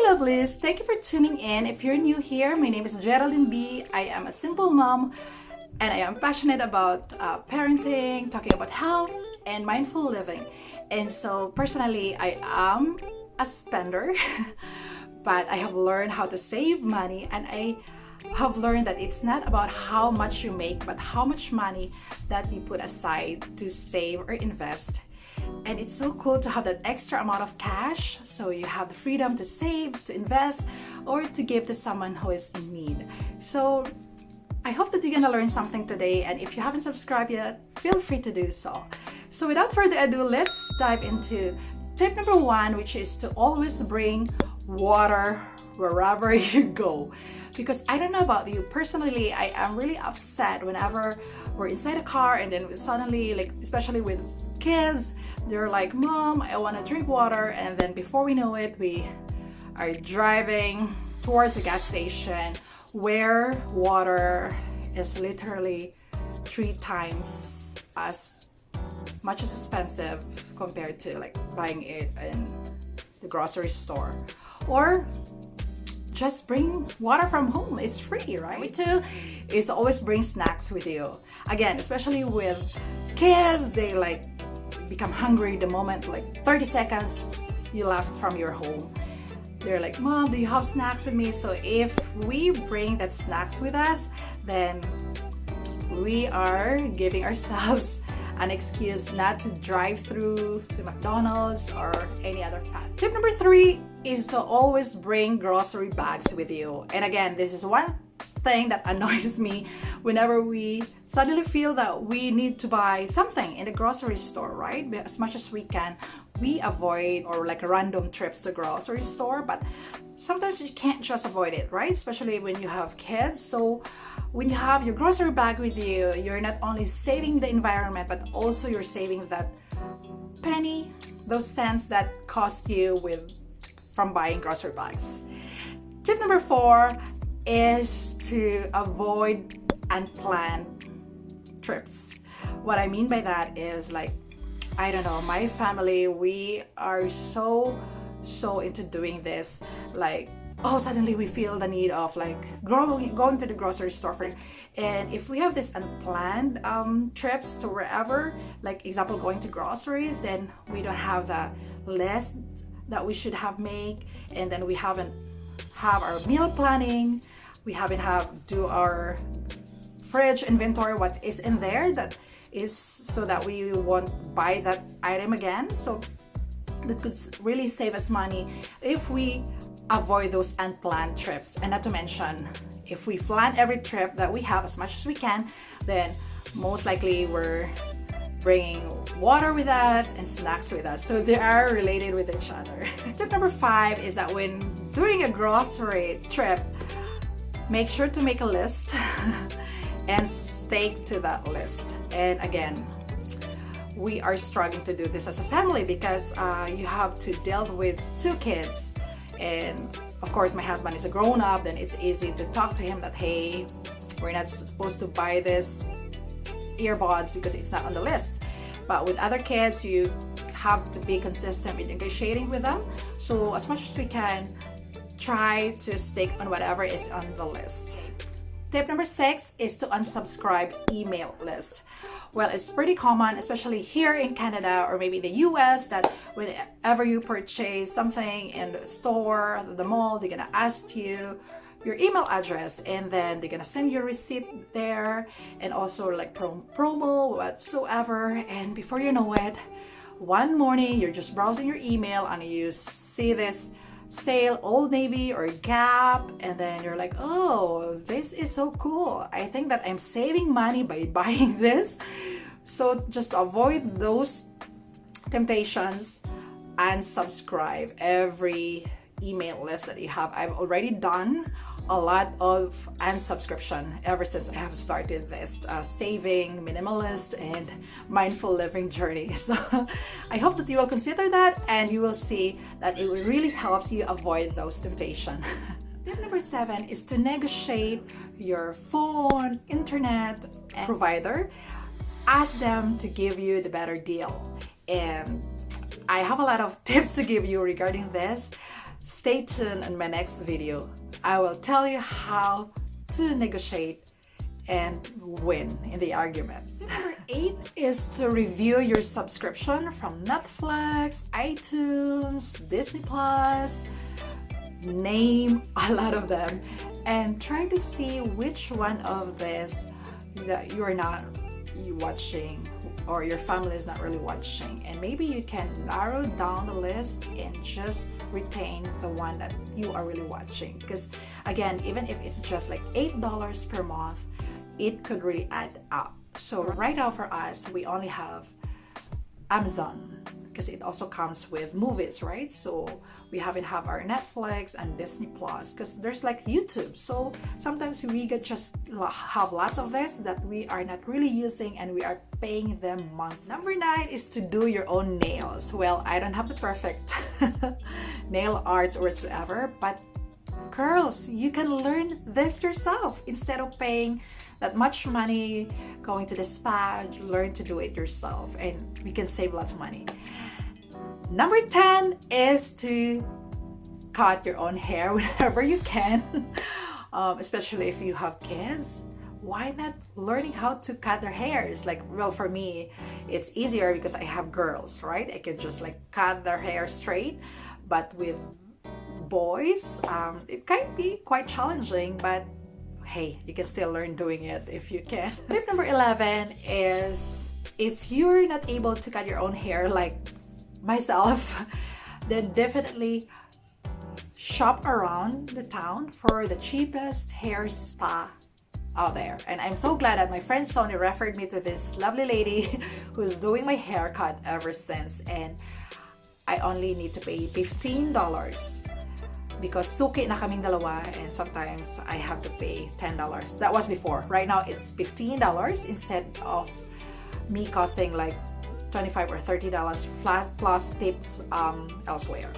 lovelies, thank you for tuning in. If you're new here, my name is Geraldine B. I am a simple mom and I am passionate about parenting, talking about health and mindful living. And so personally, I am a spender, but I have learned how to save money, and I have learned that it's not about how much you make, but how much money that you put aside to save or invest. And it's so cool to have that extra amount of cash, so you have the freedom to save, to invest, or to give to someone who is in need. So I hope that you're gonna learn something today, and if you haven't subscribed yet, feel free to do so. So without further ado, let's dive into tip number 1, which is to always bring water wherever you go. Because I don't know about you, personally, I am really upset whenever we're inside a car and then suddenly, like especially with kids, they're like, "Mom, I want to drink water," and then before we know it, we are driving towards a gas station where water is literally 3 times as much as expensive compared to like buying it in the grocery store. Or just bring water from home. It's free, right? Me too. Is always bring snacks with you. Again, especially with kids, they like become hungry the moment like 30 seconds you left from your home. They're like, "Mom, do you have snacks with me?" So if we bring that snacks with us, then we are giving ourselves an excuse not to drive through to McDonald's or any other fast. Tip number 3 is to always bring grocery bags with you. And again, this is one thing that annoys me whenever we suddenly feel that we need to buy something in the grocery store, right? As much as we can, we avoid or like random trips to grocery store, but sometimes you can't just avoid it, right? Especially when you have kids. So when you have your grocery bag with you, you're not only saving the environment, but also you're saving that penny, those cents that cost you from buying grocery bags. Tip number 4 is to avoid unplanned trips. What I mean by that is like, I don't know, my family, we are so into doing this, like, oh, suddenly we feel the need of like going to the grocery store first. And if we have this unplanned trips to wherever, like example going to groceries, then we don't have the list that we should have made, and then we haven't have our meal planning, we haven't do our fridge inventory, what is in there that is so that we won't buy that item again. So that could really save us money if we avoid those unplanned trips. And not to mention, if we plan every trip that we have as much as we can, then most likely we're bringing water with us and snacks with us, so they are related with each other. Tip number 5 is that when doing a grocery trip, make sure to make a list and stick to that list. And again, we are struggling to do this as a family because you have to deal with 2 kids, and of course my husband is a grown-up, then it's easy to talk to him that, hey, we're not supposed to buy this earbuds because it's not on the list. But with other kids, you have to be consistent with negotiating with them. So as much as we can, try to stick on whatever is on the list. Tip number 6 is to unsubscribe email list. Well, it's pretty common, especially here in Canada or maybe the US, that whenever you purchase something in the store, the mall, they're gonna ask you your email address, and then they're gonna send you a receipt there, and also like promo whatsoever. And before you know it, one morning you're just browsing your email and you see this sale, Old Navy or Gap, and then you're like, oh, this is so cool, I think that I'm saving money by buying this. So just avoid those temptations and subscribe every email list that you have. I've already done a lot of unsubscription ever since I have started this saving, minimalist, and mindful living journey. So I hope that you will consider that, and you will see that it really helps you avoid those temptations. Tip number 7 is to negotiate your phone, internet, and provider. Ask them to give you the better deal. And I have a lot of tips to give you regarding this. Stay tuned in my next video. I will tell you how to negotiate and win in the argument. Number 8 is to review your subscription from Netflix, iTunes, Disney Plus, name a lot of them, and try to see which one of this that you're not watching or your family is not really watching, and maybe you can narrow down the list and just retain the one that you are really watching. Because again, even if it's just like $8 per month, it could really add up. So right now for us, we only have Amazon because it also comes with movies, right? So we haven't have our Netflix and Disney Plus because there's like YouTube. So sometimes we could just have lots of this that we are not really using and we are paying them month. Number 9 is to do your own nails. Well, I don't have the perfect nail arts or whatsoever, but girls, you can learn this yourself instead of paying that much money going to the spa. Learn to do it yourself and we can save lots of money. Number 10 is to cut your own hair whenever you can, especially if you have kids. Why not learning how to cut their hairs? Like, well, for me, it's easier because I have girls, right? I can just like cut their hair straight. But with boys, it can be quite challenging, but hey, you can still learn doing it if you can. Tip number 11 is if you're not able to cut your own hair like myself, then definitely shop around the town for the cheapest hair spa out there. And I'm so glad that my friend Sony referred me to this lovely lady who's doing my haircut ever since, and I only need to pay $15 because suki na kaming dalawa and sometimes I have to pay $10. That was before. Right now it's $15 instead of me costing like $25 or $30 flat plus tips elsewhere.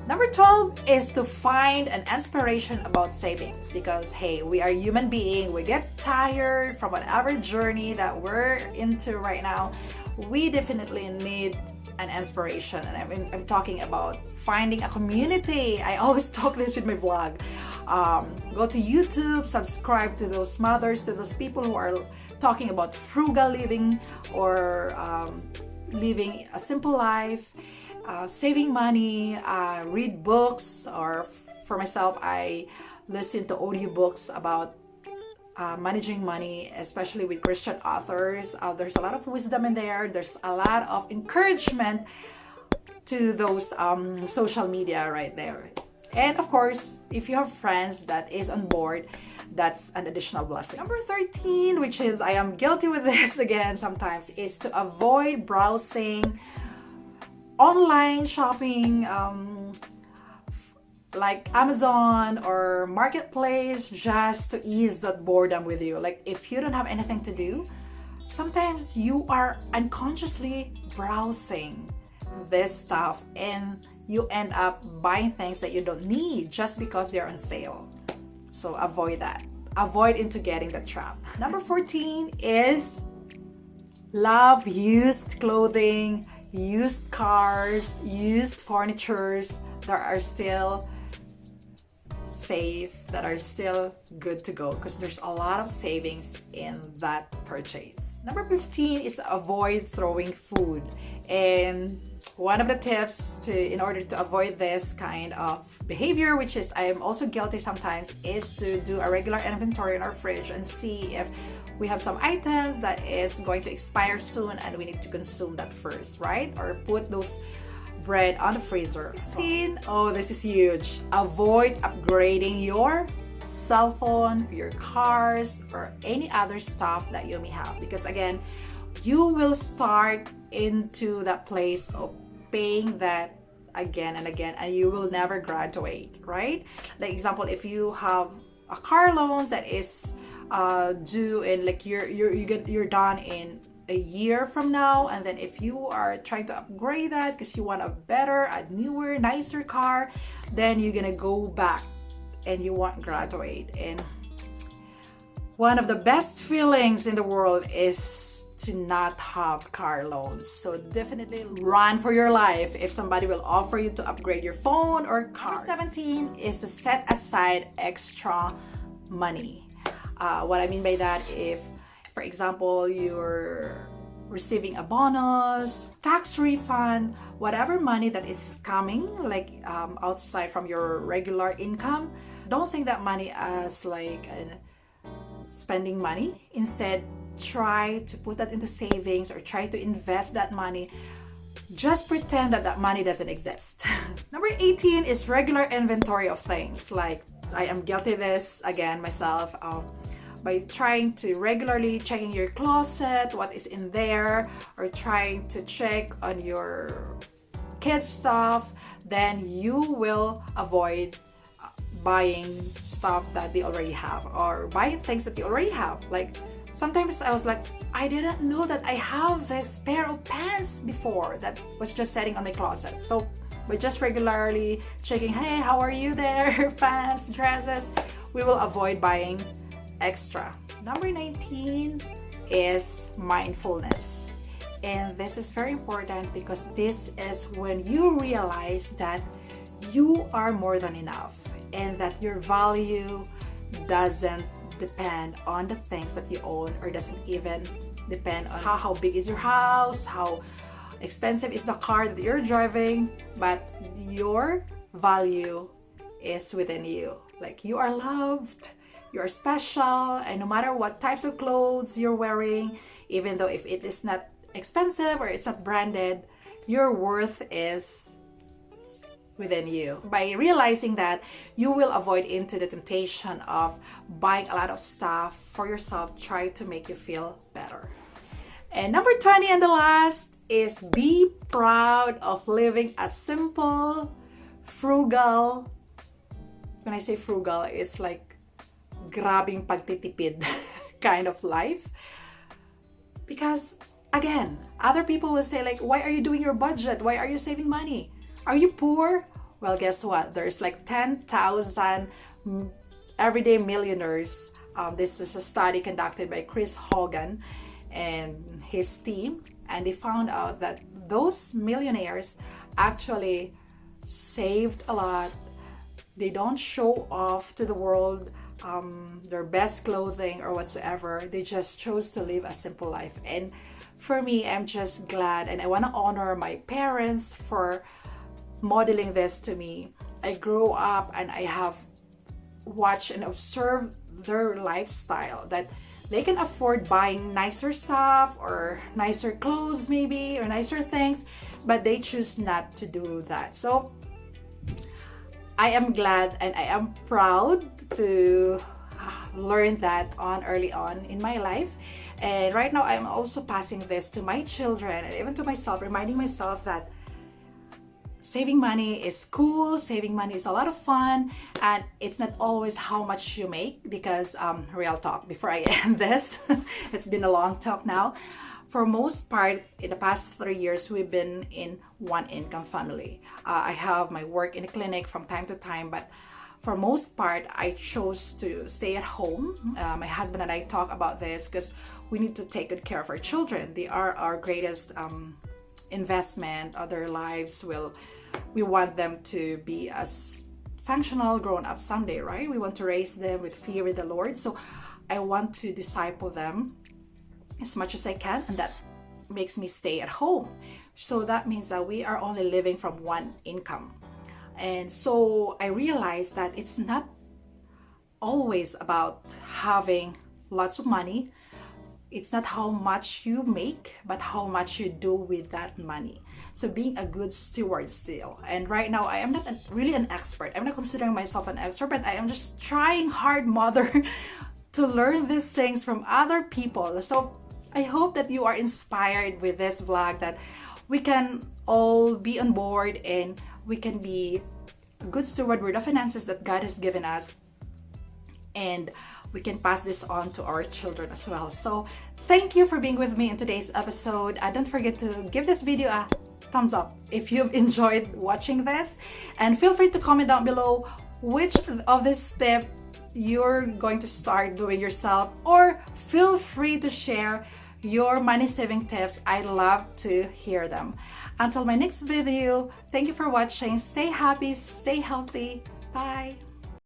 Number 12 is to find an inspiration about savings because hey, we are human beings. We get tired from whatever journey that we're into right now. We definitely need an inspiration, and I'm talking about finding a community. I always talk this with my vlog. Go to YouTube, subscribe to those mothers, to those people who are talking about frugal living or living a simple life, saving money, read books, or for myself, I listen to audiobooks about managing money, especially with Christian authors. There's a lot of wisdom in there. There's a lot of encouragement to those social media right there. And of course, if you have friends that is on board, that's an additional blessing. Number 13, which is I am guilty with this again sometimes, is to avoid browsing online shopping like Amazon or Marketplace just to ease that boredom with you. Like if you don't have anything to do, sometimes you are unconsciously browsing this stuff and you end up buying things that you don't need just because they're on sale. So avoid that. Avoid into getting the trap. Number 14 is love used clothing, used cars, used furnitures that are still safe, that are still good to go because there's a lot of savings in that purchase. Number 15 is avoid throwing food. And one of the tips in order to avoid this kind of behavior, which is I am also guilty sometimes, is to do a regular inventory in our fridge and see if we have some items that is going to expire soon and we need to consume that first, right? Or put those bread on the freezer. 16, oh, this is huge. Avoid upgrading your cell phone, your cars, or any other stuff that you may have, because again, you will start into that place of paying that again and again, and you will never graduate, right? Like example, if you have a car loans that is due in like you're done in a year from now, and then if you are trying to upgrade that because you want a better, a newer, nicer car, then you're gonna go back and you won't graduate. And one of the best feelings in the world is to not have car loans. So definitely run for your life if somebody will offer you to upgrade your phone or car. Number 17 is to set aside extra money. What I mean by that, if, for example, you're receiving a bonus, tax refund, whatever money that is coming, like outside from your regular income, don't think that money as like spending money. Instead, try to put that into savings or try to invest that money. Just pretend that that money doesn't exist. Number 18 is regular inventory of things. Like, I am guilty of this again myself. By trying to regularly checking your closet, what is in there, or trying to check on your kids' stuff, then you will avoid buying stuff that they already have or buying things that they already have. Like, sometimes I was like, I didn't know that I have this pair of pants before that was just sitting on my closet. So by just regularly checking, hey, how are you there? Pants, dresses, we will avoid buying extra. Number 19 is mindfulness. And this is very important because this is when you realize that you are more than enough and that your value doesn't depend on the things that you own, or doesn't even depend on how big is your house, how expensive is the car that you're driving, but your value is within you. Like, you are loved, you're special, and no matter what types of clothes you're wearing, even though if it is not expensive or it's not branded, your worth is within you. By realizing that, you will avoid into the temptation of buying a lot of stuff for yourself, try to make you feel better. And number 20 and the last is be proud of living a simple, frugal, when I say frugal, it's like grabing pagtitipid kind of life. Because again, other people will say like, why are you doing your budget? Why are you saving money? Are you poor? Well, guess what? There's like 10,000 everyday millionaires. This is a study conducted by Chris Hogan and his team. And they found out that those millionaires actually saved a lot. They don't show off to the world their best clothing or whatsoever. They just chose to live a simple life. And for me, I'm just glad, and I want to honor my parents for modeling this to me. I grew up and I have watched and observed their lifestyle, that they can afford buying nicer stuff or nicer clothes maybe, or nicer things, but they choose not to do that. So I am glad and I am proud to learn that early on in my life. And right now I'm also passing this to my children and even to myself, reminding myself that saving money is cool, saving money is a lot of fun, and it's not always how much you make. Because real talk, before I end this, it's been a long talk now. For most part, in the past 3 years, we've been in one income family. I have my work in the clinic from time to time, but for most part, I chose to stay at home. My husband and I talk about this because we need to take good care of our children. They are our greatest investment. Other lives we want them to be as functional grown up someday, right? We want to raise them with fear of the Lord. So I want to disciple them as much as I can, and that makes me stay at home. So that means that we are only living from one income. And so I realized that it's not always about having lots of money. It's not how much you make, but how much you do with that money. So being a good steward still. And right now, I am not really an expert. I'm not considering myself an expert, but I am just trying hard, mother, to learn these things from other people. So I hope that you are inspired with this vlog, that we can all be on board and we can be a good steward with the finances that God has given us. And we can pass this on to our children as well. So thank you for being with me in today's episode. Don't forget to give this video a thumbs up if you've enjoyed watching this. And feel free to comment down below which of this step you're going to start doing yourself, or feel free to share your money saving tips. I love to hear them. Until my next video, thank you for watching. Stay happy, stay healthy. Bye.